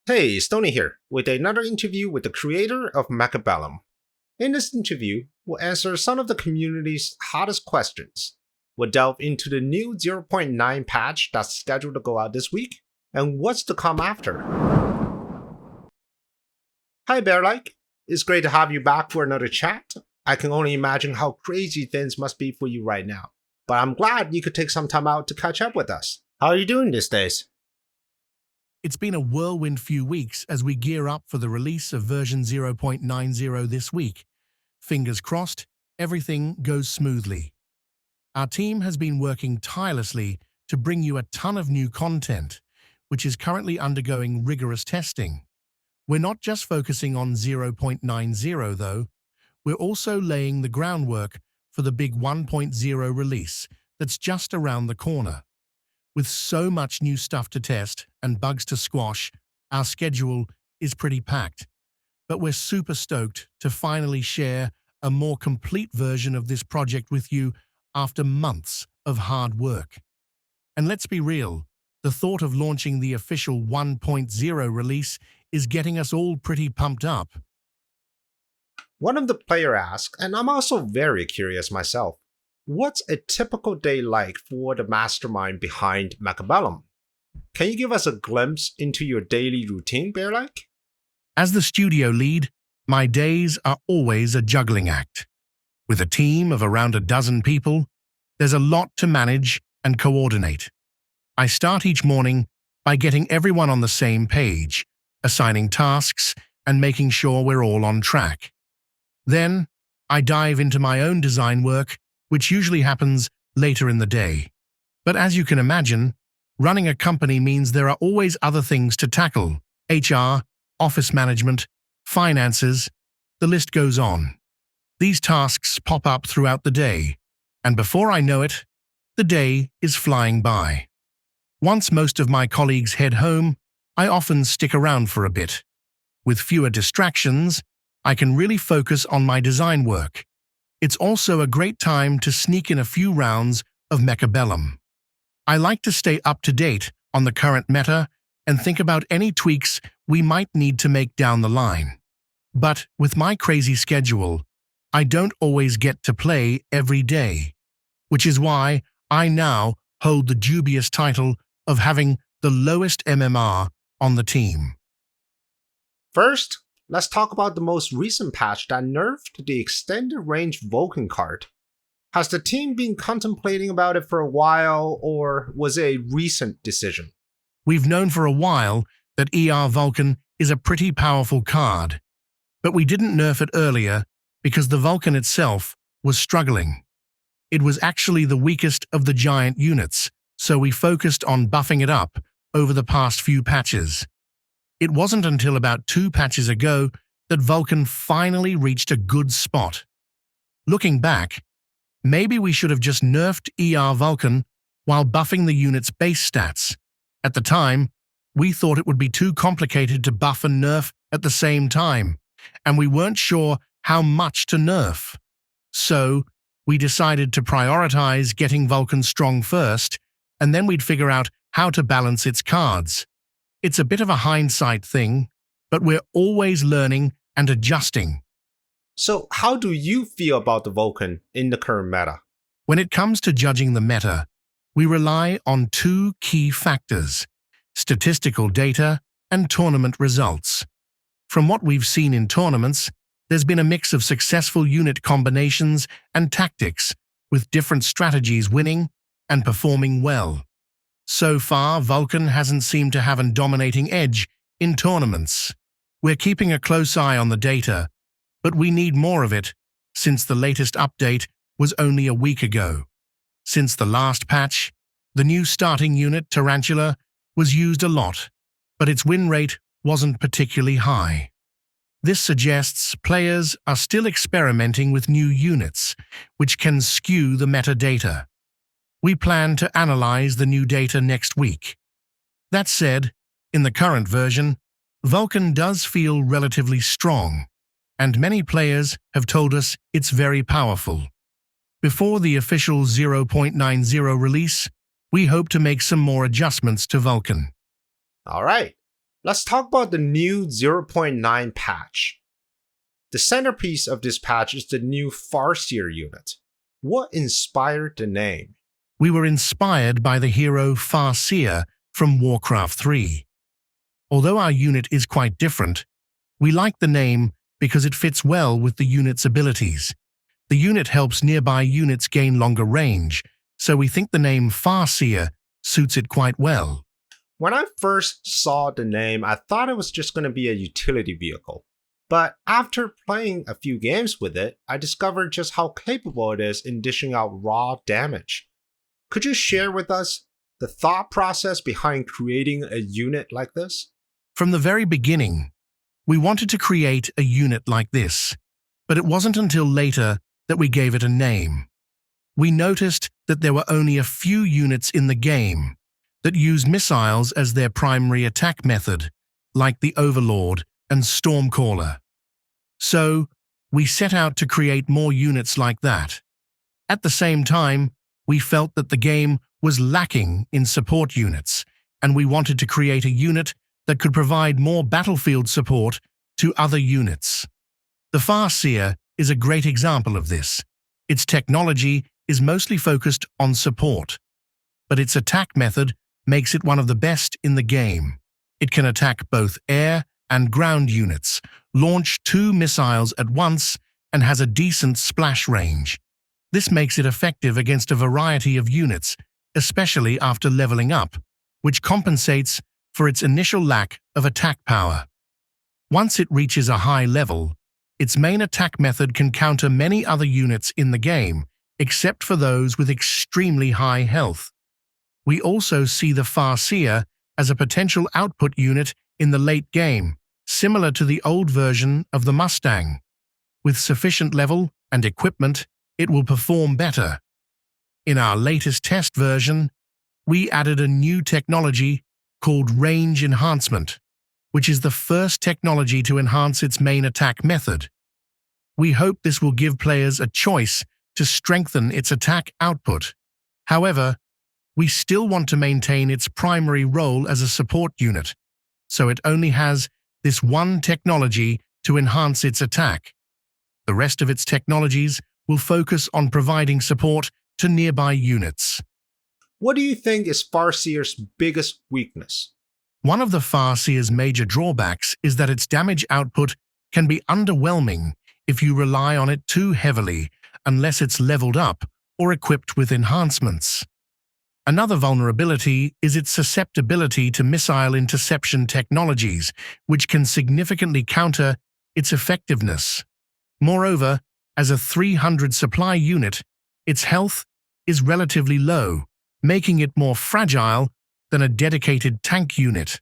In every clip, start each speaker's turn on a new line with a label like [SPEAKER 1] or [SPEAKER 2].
[SPEAKER 1] Hey, Stoney here, with another interview with the creator of Mechabellum. In this interview, we'll answer some of the community's hottest questions. We'll delve into the new 0.9 patch that's scheduled to go out this week, and what's to come after. Hi Bearlike, it's great to have you back for another chat. I can only imagine how crazy things must be for you right now, but I'm glad you could take some time out to catch up with us. How are you doing these days?
[SPEAKER 2] It's been a whirlwind few weeks as we gear up for the release of version 0.90 this week. Fingers crossed, everything goes smoothly. Our team has been working tirelessly to bring you a ton of new content, which is currently undergoing rigorous testing. We're not just focusing on 0.90 though, we're also laying the groundwork for the big 1.0 release that's just around the corner. With so much new stuff to test and bugs to squash, our schedule is pretty packed. But we're super stoked to finally share a more complete version of this project with you after months of hard work. And let's be real, the thought of launching the official 1.0 release is getting us all pretty pumped up.
[SPEAKER 1] One of the player asked, and I'm also very curious myself, what's a typical day like for the mastermind behind Mechabellum? Can you give us a glimpse into your daily routine, Bearlike?
[SPEAKER 2] As the studio lead, my days are always a juggling act. With a team of around a dozen people, there's a lot to manage and coordinate. I start each morning by getting everyone on the same page, assigning tasks and making sure we're all on track. Then, I dive into my own design work, which usually happens later in the day. But as you can imagine, running a company means there are always other things to tackle: HR, office management, finances, the list goes on. These tasks pop up throughout the day, and before I know it, the day is flying by. Once most of my colleagues head home, I often stick around for a bit. With fewer distractions, I can really focus on my design work. It's also a great time to sneak in a few rounds of Mechabellum. I like to stay up to date on the current meta and think about any tweaks we might need to make down the line. But with my crazy schedule, I don't always get to play every day, which is why I now hold the dubious title of having the lowest MMR on the team.
[SPEAKER 1] First, let's talk about the most recent patch that nerfed the extended range Vulcan card. Has the team been contemplating about it for a while, or was it a recent decision?
[SPEAKER 2] We've known for a while that Vulcan is a pretty powerful card, but we didn't nerf it earlier because the Vulcan itself was struggling. It was actually the weakest of the giant units, so we focused on buffing it up over the past few patches. It wasn't until about 2 patches ago that Vulcan finally reached a good spot. Looking back, maybe we should have just nerfed Vulcan while buffing the unit's base stats. At the time, we thought it would be too complicated to buff and nerf at the same time, and we weren't sure how much to nerf. So, we decided to prioritize getting Vulcan strong first, and then we'd figure out how to balance its cards. It's a bit of a hindsight thing, but we're always learning and adjusting.
[SPEAKER 1] So how do you feel about the Vulcan in the current meta?
[SPEAKER 2] When it comes to judging the meta, we rely on 2 key factors: statistical data and tournament results. From what we've seen in tournaments, there's been a mix of successful unit combinations and tactics, with different strategies winning and performing well. So far, Vulcan hasn't seemed to have a dominating edge in tournaments. We're keeping a close eye on the data, but we need more of it, since the latest update was only a week ago. Since the last patch, the new starting unit, Tarantula, was used a lot, but its win rate wasn't particularly high. This suggests players are still experimenting with new units, which can skew the metadata. We plan to analyze the new data next week. That said, in the current version, Vulcan does feel relatively strong, and many players have told us it's very powerful. Before the official 0.90 release, we hope to make some more adjustments to Vulcan.
[SPEAKER 1] Alright, Let's talk about the new 0.9 patch. The centerpiece of this patch is the new Farseer unit. What inspired the name?
[SPEAKER 2] We were inspired by the hero Farseer from Warcraft 3. Although our unit is quite different, we like the name because it fits well with the unit's abilities. The unit helps nearby units gain longer range, so we think the name Farseer suits it quite well.
[SPEAKER 1] When I first saw the name, I thought it was just going to be a utility vehicle. But after playing a few games with it, I discovered just how capable it is in dishing out raw damage. Could you share with us the thought process behind creating a unit like this?
[SPEAKER 2] From the very beginning, we wanted to create a unit like this, but it wasn't until later that we gave it a name. We noticed that there were only a few units in the game that used missiles as their primary attack method, like the Overlord and Stormcaller. So, we set out to create more units like that. At the same time, we felt that the game was lacking in support units, and we wanted to create a unit that could provide more battlefield support to other units. The Farseer is a great example of this. Its technology is mostly focused on support, but its attack method makes it one of the best in the game. It can attack both air and ground units, launch 2 missiles at once, and has a decent splash range. This makes it effective against a variety of units, especially after leveling up, which compensates for its initial lack of attack power. Once it reaches a high level, its main attack method can counter many other units in the game, except for those with extremely high health. We also see the Farseer as a potential output unit in the late game, similar to the old version of the Mustang. With sufficient level and equipment, it will perform better. In our latest test version, we added a new technology called Range Enhancement, which is the first technology to enhance its main attack method. We hope this will give players a choice to strengthen its attack output. However, we still want to maintain its primary role as a support unit, so it only has this one technology to enhance its attack. The rest of its technologies will focus on providing support to nearby units.
[SPEAKER 1] What do you think is Farseer's biggest weakness?
[SPEAKER 2] One of the Farseer's major drawbacks is that its damage output can be underwhelming if you rely on it too heavily unless it's leveled up or equipped with enhancements. Another vulnerability is its susceptibility to missile-interception technologies, which can significantly counter its effectiveness. Moreover, as a 300 supply unit, its health is relatively low, making it more fragile than a dedicated tank unit.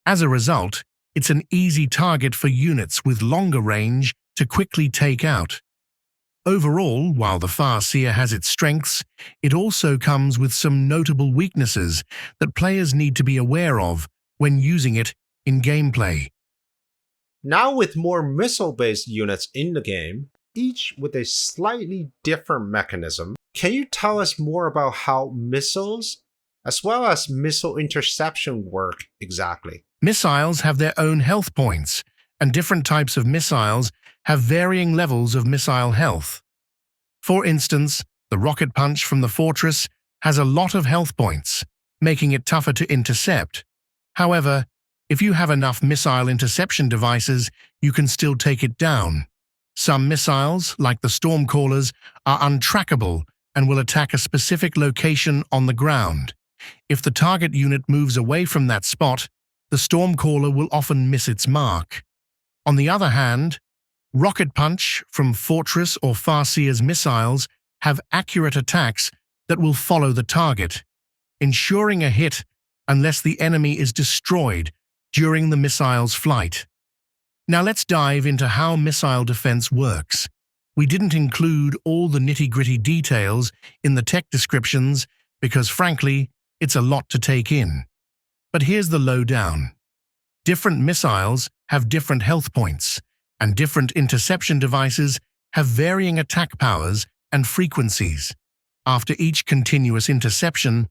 [SPEAKER 2] As a result, it's an easy target for units with longer range to quickly take out. Overall, while the Farseer has its strengths, it also comes with some notable weaknesses that players need to be aware of when using it in gameplay.
[SPEAKER 1] Now with more missile-based units in the game, each with a slightly different mechanism, can you tell us more about how missiles, as well as missile interception work exactly?
[SPEAKER 2] Missiles have their own health points, and different types of missiles have varying levels of missile health. For instance, the rocket punch from the Fortress has a lot of health points, making it tougher to intercept. However, if you have enough missile interception devices, you can still take it down. Some missiles, like the Stormcallers, are untrackable and will attack a specific location on the ground. If the target unit moves away from that spot, the Stormcaller will often miss its mark. On the other hand, Rocket Punch from Fortress or Farseer's missiles have accurate attacks that will follow the target, ensuring a hit unless the enemy is destroyed during the missile's flight. Now let's dive into how missile defense works. We didn't include all the nitty-gritty details in the tech descriptions because, frankly, it's a lot to take in. But here's the lowdown. Different missiles have different health points, and different interception devices have varying attack powers and frequencies. After each continuous interception,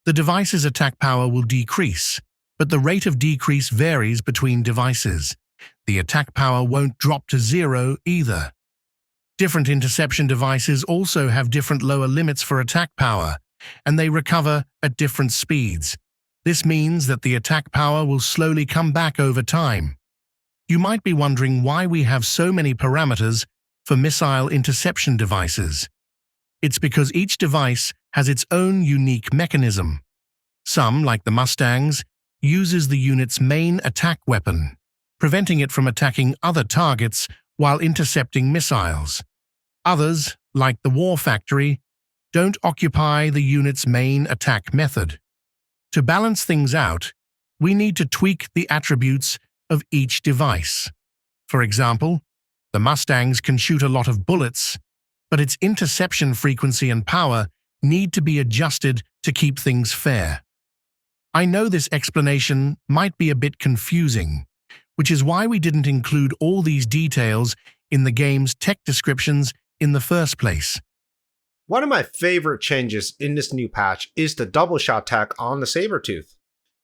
[SPEAKER 2] the device's attack power will decrease, but the rate of decrease varies between devices. The attack power won't drop to 0 either. Different interception devices also have different lower limits for attack power, and they recover at different speeds. This means that the attack power will slowly come back over time. You might be wondering why we have so many parameters for missile-interception devices. It's because each device has its own unique mechanism. Some, like the Mustangs, uses the unit's main attack weapon, preventing it from attacking other targets while intercepting missiles. Others, like the War Factory, don't occupy the unit's main attack method. To balance things out, we need to tweak the attributes of each device. For example, the Mustangs can shoot a lot of bullets, but its interception frequency and power need to be adjusted to keep things fair. I know this explanation might be a bit confusing, which is why we didn't include all these details in the game's tech descriptions in the first place.
[SPEAKER 1] One of my favorite changes in this new patch is the Doubleshot tech on the Sabertooth.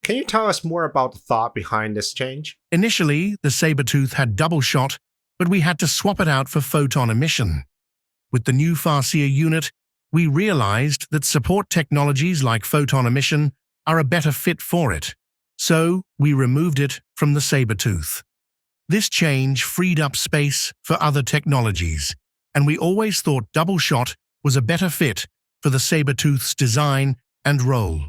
[SPEAKER 1] Can you tell us more about the thought behind this change?
[SPEAKER 2] Initially, the Sabertooth had Doubleshot, but we had to swap it out for photon emission. With the new Farseer unit, we realized that support technologies like photon emission are a better fit for it, so we removed it from the Sabertooth. This change freed up space for other technologies, and we always thought Doubleshot was a better fit for the Sabertooth's design and role.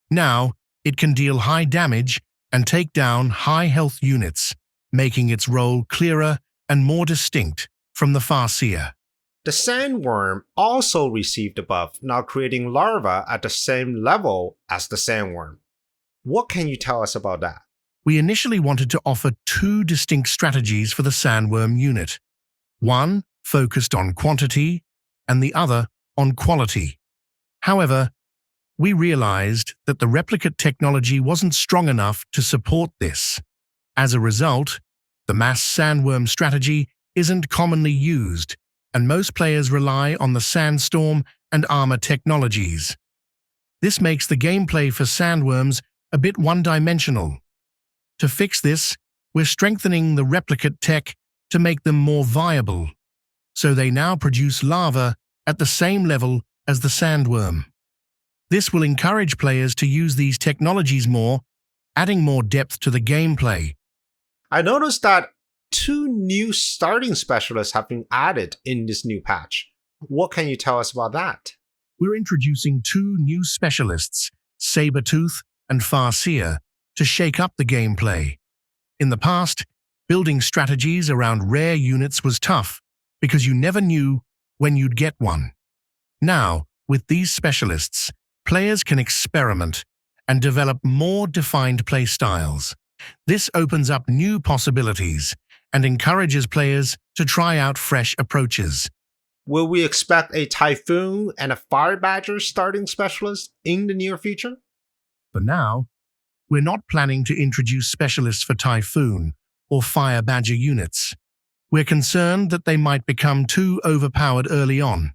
[SPEAKER 2] Now, it can deal high damage and take down high health units, making its role clearer and more distinct from the Farseer.
[SPEAKER 1] The Sandworm also received a buff, now creating larva at the same level as the Sandworm. What can you tell us about that?
[SPEAKER 2] We initially wanted to offer two distinct strategies for the Sandworm unit. One focused on quantity, and the other on quality. However, we realized that the replicate technology wasn't strong enough to support this. As a result, the mass Sandworm strategy isn't commonly used, and most players rely on the Sandstorm and armor technologies. This makes the gameplay for Sandworms a bit one-dimensional. To fix this, we're strengthening the replicate tech to make them more viable, so they now produce larva at the same level as the Sandworm. This will encourage players to use these technologies more, adding more depth to the gameplay.
[SPEAKER 1] I noticed that 2 new starting specialists have been added in this new patch. What can you tell us about that?
[SPEAKER 2] We're introducing 2 new specialists, Sabertooth and Farseer, to shake up the gameplay. In the past, building strategies around rare units was tough because you never knew when you'd get one. Now, with these specialists, players can experiment and develop more defined play styles. This opens up new possibilities and encourages players to try out fresh approaches.
[SPEAKER 1] Will we expect a Typhoon and a Fire Badger starting specialist in the near future?
[SPEAKER 2] For now, we're not planning to introduce specialists for Typhoon or Fire Badger units. We're concerned that they might become too overpowered early on.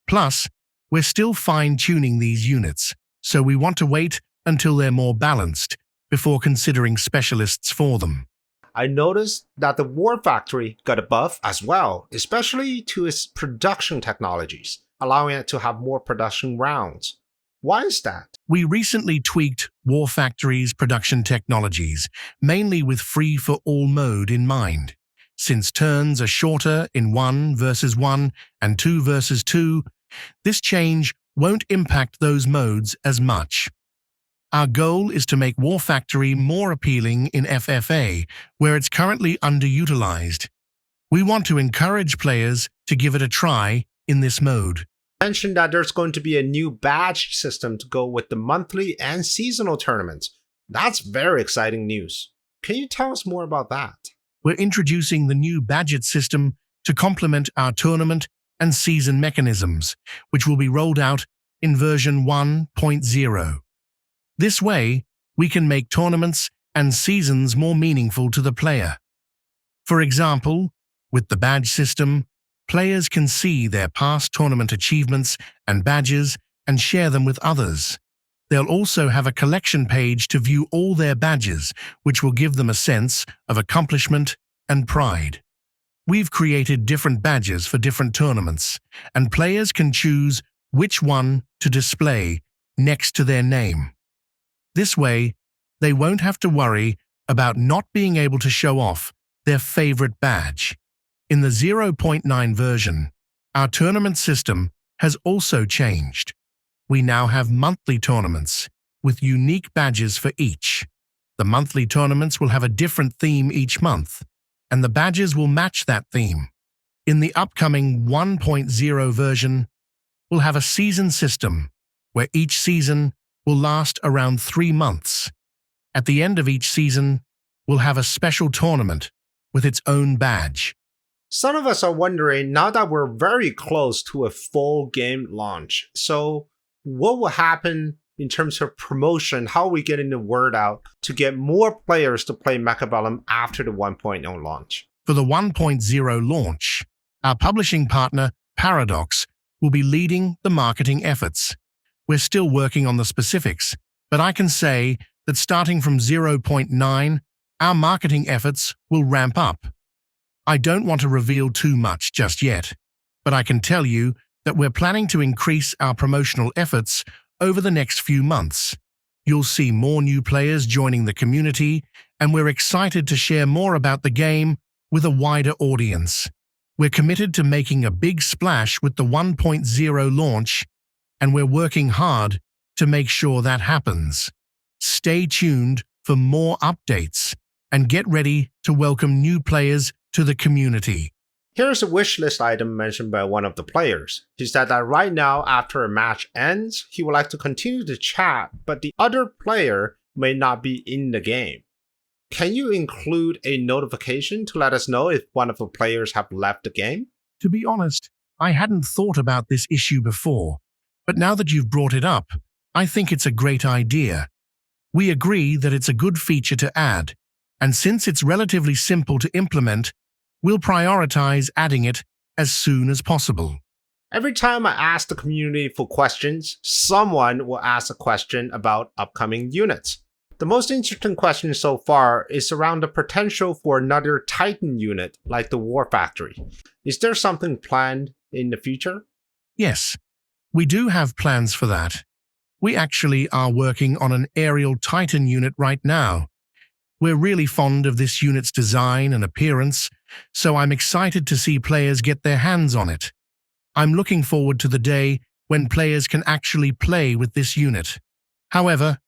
[SPEAKER 2] Plus, we're still fine-tuning these units, so we want to wait until they're more balanced before considering specialists for them.
[SPEAKER 1] I noticed that the War Factory got a buff as well, especially to its production technologies, allowing it to have more production rounds. Why is that?
[SPEAKER 2] We recently tweaked War Factory's production technologies, mainly with free-for-all mode in mind. Since turns are shorter in 1 versus 1 and 2 versus 2, this change won't impact those modes as much. Our goal is to make War Factory more appealing in FFA, where it's currently underutilized. We want to encourage players to give it a try in this mode.
[SPEAKER 1] You mentioned that there's going to be a new badge system to go with the monthly and seasonal tournaments. That's very exciting news. Can you tell us more about that?
[SPEAKER 2] We're introducing the new badget system to complement our tournament and season mechanisms, which will be rolled out in version 1.0. This way, we can make tournaments and seasons more meaningful to the player. For example, with the badge system, players can see their past tournament achievements and badges and share them with others. They'll also have a collection page to view all their badges, which will give them a sense of accomplishment and pride. We've created different badges for different tournaments, and players can choose which one to display next to their name. This way, they won't have to worry about not being able to show off their favorite badge. In the 0.9 version, our tournament system has also changed. We now have monthly tournaments with unique badges for each. The monthly tournaments will have a different theme each month, and the badges will match that theme. In the upcoming 1.0 version, we'll have a season system where each season will last around 3 months. At the end of each season, we'll have a special tournament with its own badge.
[SPEAKER 1] Some of us are wondering, now that we're very close to a full game launch, so what will happen in terms of promotion? How are we getting the word out to get more players to play Mechabellum after the 1.0 launch?
[SPEAKER 2] For the 1.0 launch, our publishing partner, Paradox, will be leading the marketing efforts. We're still working on the specifics, but I can say that starting from 0.9, our marketing efforts will ramp up. I don't want to reveal too much just yet, but I can tell you that we're planning to increase our promotional efforts over the next few months. You'll see more new players joining the community, and we're excited to share more about the game with a wider audience. We're committed to making a big splash with the 1.0 launch, and we're working hard to make sure that happens. Stay tuned for more updates, and get ready to welcome new players to the community.
[SPEAKER 1] Here's a wishlist item mentioned by one of the players. He said that right now, after a match ends, he would like to continue to chat, but the other player may not be in the game. Can you include a notification to let us know if one of the players have left the game?
[SPEAKER 2] To be honest, I hadn't thought about this issue before, but now that you've brought it up, I think it's a great idea. We agree that it's a good feature to add, and since it's relatively simple to implement, we'll prioritize adding it as soon as possible.
[SPEAKER 1] Every time I ask the community for questions, someone will ask a question about upcoming units. The most interesting question so far is around the potential for another Titan unit like the War Factory. Is there something planned in the future?
[SPEAKER 2] Yes, we do have plans for that. We actually are working on an aerial Titan unit right now. We're really fond of this unit's design and appearance, so I'm excited to see players get their hands on it. I'm looking forward to the day when players can actually play with this unit. However,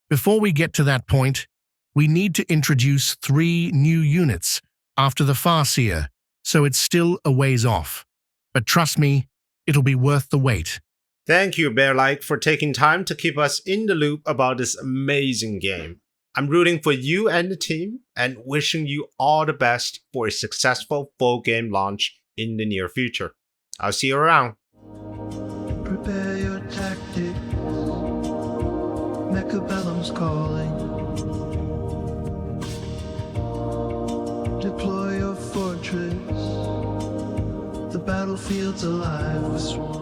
[SPEAKER 2] before we get to that point, we need to introduce 3 new units after the Farseer, so it's still a ways off. But trust me, it'll be worth the wait.
[SPEAKER 1] Thank you, Bearlike, for taking time to keep us in the loop about this amazing game. I'm rooting for you and the team, and wishing you all the best for a successful full game launch in the near future. I'll see you around.
[SPEAKER 3] Prepare your tactics. Mechabellum's calling. Deploy your fortress. The battlefield's alive with swarms.